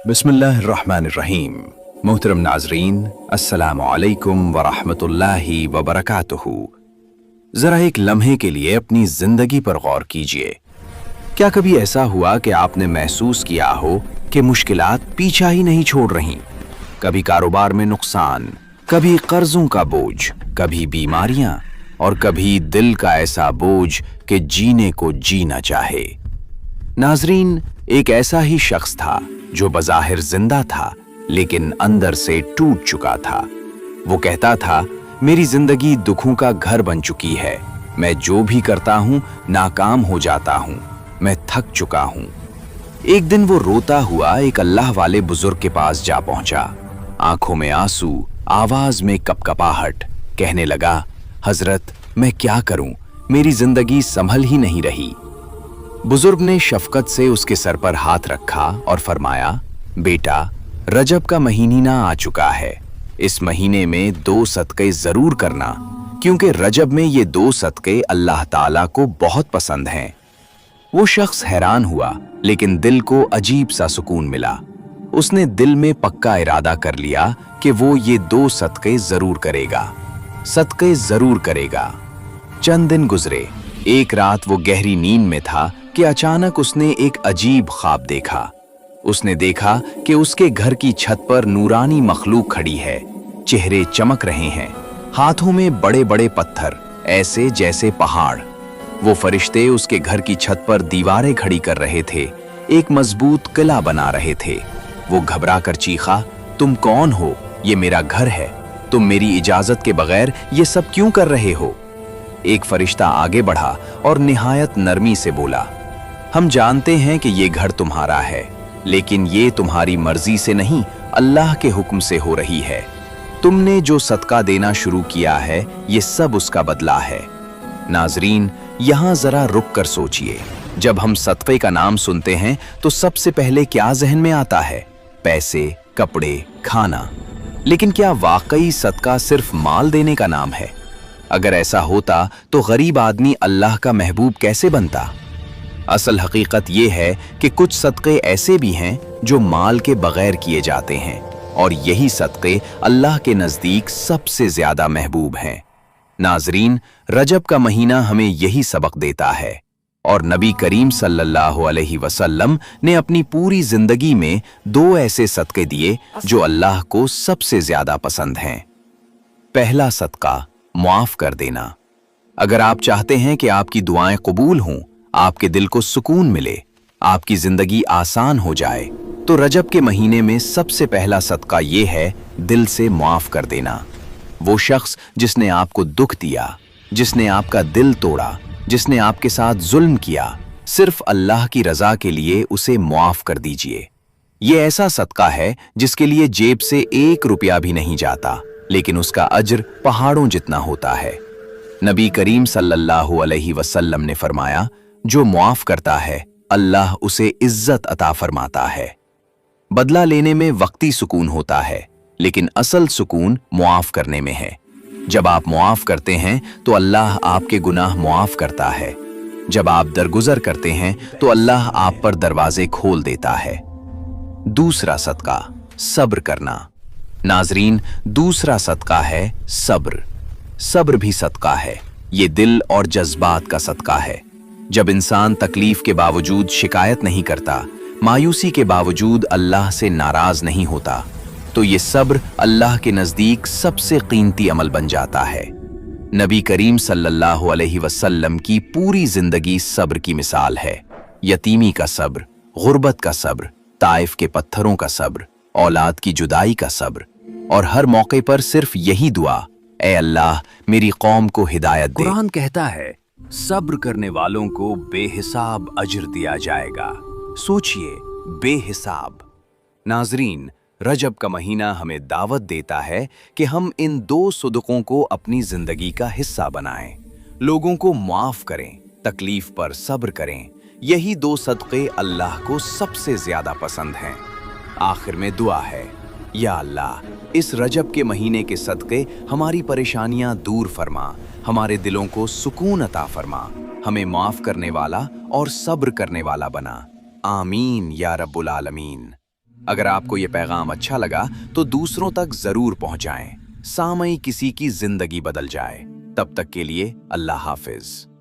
बिस्मिल्लाहिर्रहमानिर्रहीम। मोहतरम नाजरीन, अस्सलामु अलैकुम वरहमतुल्लाहि वबरकातुहू। ज़रा एक लम्हे के लिए अपनी ज़िंदगी पर गौर कीजिए। क्या कभी ऐसा हुआ कि आपने महसूस किया हो कि मुश्किलात पीछा ही नहीं छोड़ रहीं? कभी कारोबार में नुकसान, कभी कर्जों का बोझ, कभी बीमारियां और कभी दिल का ऐसा बोझ कि जीने को जी न चाहे। नाजरीन, एक ऐसा ही शख्स था जो बज़ाहिर जिंदा था लेकिन अंदर से टूट चुका था। वो कहता था, मेरी जिंदगी दुखों का घर बन चुकी है, मैं जो भी करता हूँ नाकाम हो जाता हूँ, मैं थक चुका हूँ। एक दिन वो रोता हुआ एक अल्लाह वाले बुजुर्ग के पास जा पहुंचा। आंखों में आंसू, आवाज में कपकपाहट, कहने लगा, हजरत मैं क्या करूं, मेरी जिंदगी संभल ही नहीं रही। बुजुर्ग ने शफकत से उसके सर पर हाथ रखा और फरमाया, बेटा, रजब का महीना आ चुका है। इस महीने में 2 सदक़े जरूर करना, क्योंकि रजब में ये 2 सदक़े अल्लाह ताला को बहुत पसंद हैं। वो शख्स हैरान हुआ, लेकिन दिल को अजीब सा सुकून मिला। उसने दिल में पक्का इरादा कर लिया कि वो ये 2 सदक़े जरूर करेगा, सदक़े जरूर करेगा। चंद दिन गुजरे। एक रात वो गहरी नींद में था कि अचानक उसने एक अजीब ख्वाब देखा। उसने देखा कि उसके घर की छत पर नूरानी मखलूक खड़ी है। चेहरे चमक रहे हैं, हाथों में बड़े बड़े पत्थर, ऐसे जैसे पहाड़। वो फरिश्ते उसके घर की छत पर दीवारें खड़ी कर रहे थे, एक मजबूत किला बना रहे थे। वो घबरा कर चीखा, तुम कौन हो? ये मेरा घर है, तुम मेरी इजाजत के बगैर ये सब क्यों कर रहे हो? एक फरिश्ता आगे बढ़ा और निहायत नरमी से बोला, हम जानते हैं कि ये घर तुम्हारा है, लेकिन ये तुम्हारी मर्जी से नहीं, अल्लाह के हुक्म से हो रही है। तुमने जो सदका देना शुरू किया है, ये सब उसका बदला है। नाजरीन, यहाँ जरा रुक कर सोचिए। जब हम सदक़े का नाम सुनते हैं तो सबसे पहले क्या जहन में आता है? पैसे, कपड़े, खाना। लेकिन क्या वाकई सदका सिर्फ माल देने का नाम है? अगर ऐसा होता तो गरीब आदमी अल्लाह का महबूब कैसे बनता? असल हकीकत यह है कि कुछ सदक़े ऐसे भी हैं जो माल के बगैर किए जाते हैं, और यही सदक़े अल्लाह के नज़दीक सबसे ज़्यादा महबूब हैं। नाजरीन, रजब का महीना हमें यही सबक देता है, और नबी करीम सल्लल्लाहु अलैहि वसल्लम ने अपनी पूरी ज़िंदगी में 2 ऐसे सदक़े दिए जो अल्लाह को सबसे ज़्यादा पसंद हैं। पहला सदका, मुआफ़ कर देना। अगर आप चाहते हैं कि आपकी दुआएं कबूल हों, आपके दिल को सुकून मिले, आपकी जिंदगी आसान हो जाए, तो रजब के महीने में सबसे पहला सदका ये है, दिल से मुआफ़ कर देना। वो शख्स जिसने आपको दुख दिया, जिसने आपका दिल तोड़ा, जिसने आपके साथ जुल्म किया, सिर्फ अल्लाह की रजा के लिए उसे मुआफ़ कर दीजिए। ये ऐसा सदका है जिसके लिए जेब से 1 रुपया भी नहीं जाता, लेकिन उसका अज्र पहाड़ों जितना होता है। नबी करीम सल्लल्लाहु अलैहि वसल्लम ने फरमाया, जो मुआफ़ करता है अल्लाह उसे इज्जत अता फरमाता है। बदला लेने में वक्ती सुकून होता है, लेकिन असल सुकून मुआफ़ करने में है। जब आप मुआफ़ करते हैं तो अल्लाह आपके गुनाह मुआफ़ करता है। जब आप दरगुजर करते हैं तो अल्लाह आप पर दरवाजे खोल देता है। दूसरा सदका, सब्र करना। नाजरीन, दूसरा सदका है सब्र। सब्र भी सदका है। ये दिल और जज्बात का सदका है। जब इंसान तकलीफ के बावजूद शिकायत नहीं करता, मायूसी के बावजूद अल्लाह से नाराज नहीं होता, तो ये सब्र अल्लाह के नज़दीक सबसे कीमती अमल बन जाता है। नबी करीम सल्लल्लाहु अलैहि वसल्लम की पूरी जिंदगी सब्र की मिसाल है। यतीमी का सब्र, गुर्बत का सब्र, ताइफ के पत्थरों का सब्र, औलाद की जुदाई का सब्र, और हर मौके पर सिर्फ यही दुआ, ए अल्लाह मेरी कौम को हिदायत दे। कुरान कहता है, सब्र करने वालों को बेहिसाब अजर दिया जाएगा। सोचिए, बेहिसाब। नाजरीन, रजब का महीना हमें दावत देता है कि हम इन 2 सदक़ों को अपनी जिंदगी का हिस्सा बनाएं। लोगों को माफ करें, तकलीफ पर सब्र करें। यही 2 सदक़े अल्लाह को सबसे ज्यादा पसंद हैं। आखिर में दुआ है, या अल्लाह, इस रजब के महीने के सदक़े हमारी परेशानियां दूर फरमा, हमारे दिलों को सुकून अता फरमा, हमें माफ करने वाला और सब्र करने वाला बना। आमीन या रब्बुल आलमीन। अगर आपको ये पैगाम अच्छा लगा तो दूसरों तक जरूर पहुंचाएं। सामई किसी की जिंदगी बदल जाए। तब तक के लिए अल्लाह हाफिज।